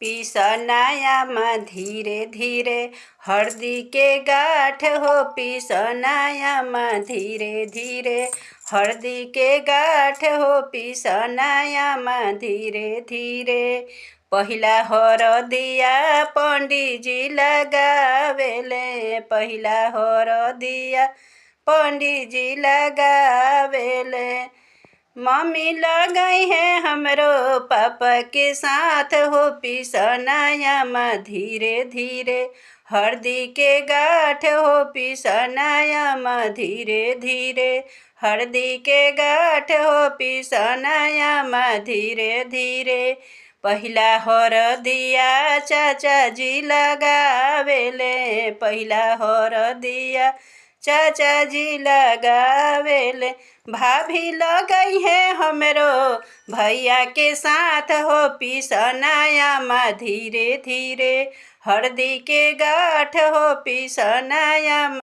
पीसनायामा धीरे धीरे हरदी के गाँठ हो पीसनायामा धीरे धीरे हरदी के गाँठ हो पीसनायामा धीरे धीरे पहिला हरदिया पंडितजी लगावेले पहिला हरदिया पंडितजी लगावेले मम्मी लगाई है हमरो पापा के साथ हो पीसनायामा धीरे धीरे हरदी के गाँठ हो पीसनायामा धीरे धीरे हरदी के गाँठ हो पीसनायामा धीरे धीरे पहिला हरदिया चाचा जी लगावेले पहिला हरदिया चाचा जी लगावेले भाभी लगाई है हमरो भैया के साथ हो पीसनायामा धीरे धीरे हरदी के गाँठ हो पीसनायामा